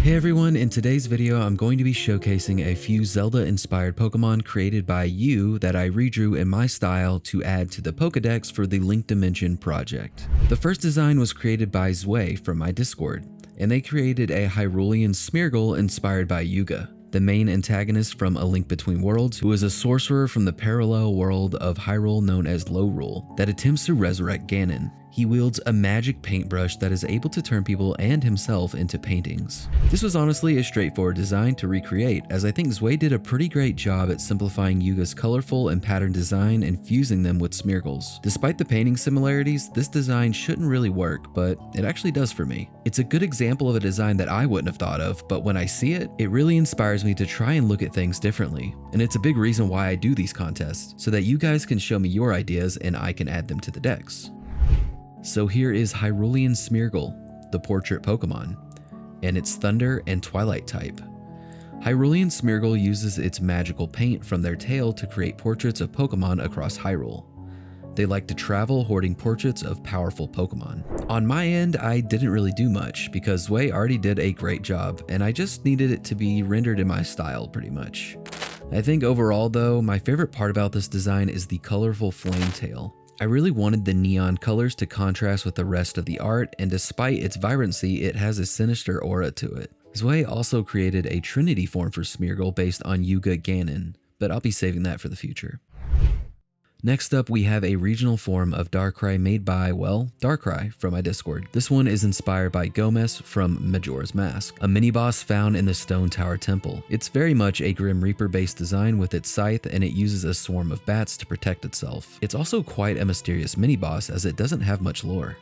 Hey everyone, in today's video I'm going to be showcasing a few Zelda inspired Pokemon created by you that I redrew in my style to add to the Pokedex for the Link Dimension project. The first design was created by Zwei from my Discord, and they created a Hyrulean Smeargle inspired by Yuga, the main antagonist from A Link Between Worlds, who is a sorcerer from the parallel world of Hyrule known as Lorule that attempts to resurrect Ganon. He wields a magic paintbrush that is able to turn people and himself into paintings. This was honestly a straightforward design to recreate, as I think Zwei did a pretty great job at simplifying Yuga's colorful and patterned design and fusing them with Smeargle's. Despite the painting similarities, this design shouldn't really work, but it actually does for me. It's a good example of a design that I wouldn't have thought of, but when I see it, it really inspires me to try and look at things differently. And it's a big reason why I do these contests, so that you guys can show me your ideas and I can add them to the decks. So here is Hyrulean Smeargle, the portrait Pokemon, and its Thunder and Twilight type. Hyrulean Smeargle uses its magical paint from their tail to create portraits of Pokemon across Hyrule. They like to travel hoarding portraits of powerful Pokemon. On my end, I didn't really do much because Zwei already did a great job and I just needed it to be rendered in my style pretty much. I think overall though, my favorite part about this design is the colorful flame tail. I really wanted the neon colors to contrast with the rest of the art, and despite its vibrancy, it has a sinister aura to it. Zwei also created a Trinity form for Smeargle based on Yuga Ganon, but I'll be saving that for the future. Next up, we have a regional form of Darkrai made by, well, Darkrai from my Discord. This one is inspired by Gomez from Majora's Mask, a mini-boss found in the Stone Tower Temple. It's very much a Grim Reaper-based design with its scythe, and it uses a swarm of bats to protect itself. It's also quite a mysterious mini-boss as it doesn't have much lore.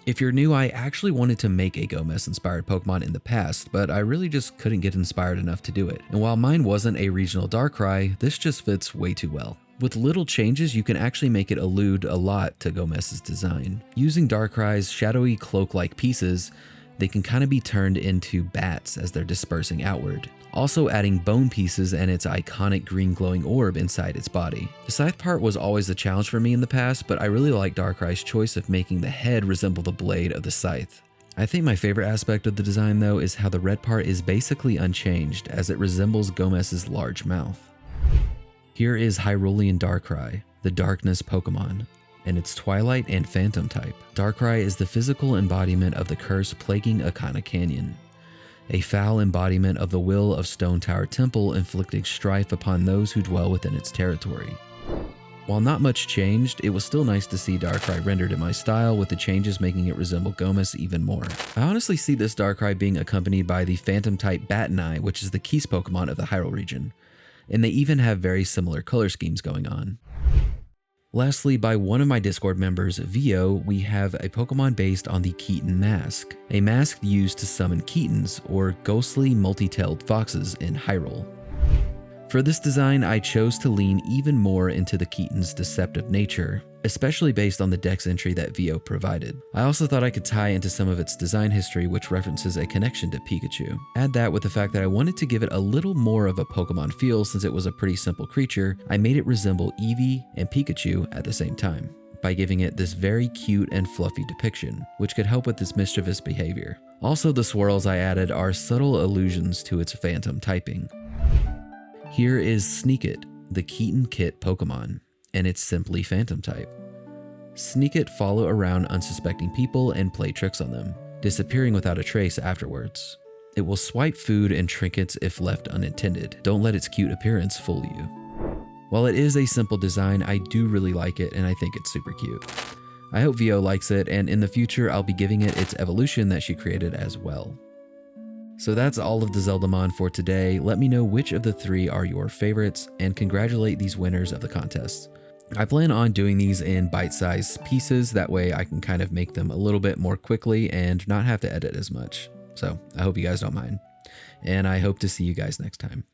If you're new, I actually wanted to make a Gomez-inspired Pokemon in the past, but I really just couldn't get inspired enough to do it. And while mine wasn't a regional Darkrai, this just fits way too well. With little changes, you can actually make it allude a lot to Gomez's design. Using Darkrai's shadowy cloak-like pieces, they can kind of be turned into bats as they're dispersing outward. Also adding bone pieces and its iconic green glowing orb inside its body. The scythe part was always a challenge for me in the past, but I really like Darkrai's choice of making the head resemble the blade of the scythe. I think my favorite aspect of the design though is how the red part is basically unchanged as it resembles Gomez's large mouth. Here is Hyrulean Darkrai, the Darkness Pokemon, and its Twilight and Phantom type. Darkrai is the physical embodiment of the curse plaguing Akana Canyon, a foul embodiment of the will of Stone Tower Temple inflicting strife upon those who dwell within its territory. While not much changed, it was still nice to see Darkrai rendered in my style, with the changes making it resemble Gomez even more. I honestly see this Darkrai being accompanied by the Phantom type Batoneye, which is the Keese Pokemon of the Hyrule region. And they even have very similar color schemes going on. Lastly, by one of my Discord members, Vio, we have a Pokemon based on the Keaton Mask, a mask used to summon Keatons, or ghostly multi-tailed foxes in Hyrule. For this design, I chose to lean even more into the Keaton's deceptive nature, especially based on the dex entry that Vio provided. I also thought I could tie into some of its design history, which references a connection to Pikachu. Add that with the fact that I wanted to give it a little more of a Pokemon feel since it was a pretty simple creature, I made it resemble Eevee and Pikachu at the same time, by giving it this very cute and fluffy depiction, which could help with its mischievous behavior. Also, the swirls I added are subtle allusions to its Phantom typing. Here is Sneakit, the Keaton Kit Pokemon, and it's simply Phantom type. Sneakit follow around unsuspecting people and play tricks on them, disappearing without a trace afterwards. It will swipe food and trinkets if left unattended. Don't let its cute appearance fool you. While it is a simple design, I do really like it and I think it's super cute. I hope Vio likes it, and in the future I'll be giving it its evolution that she created as well. So that's all of the Zeldamon for today. Let me know which of the three are your favorites, and congratulate these winners of the contest. I plan on doing these in bite-sized pieces, that way I can kind of make them a little bit more quickly and not have to edit as much. So I hope you guys don't mind, and I hope to see you guys next time.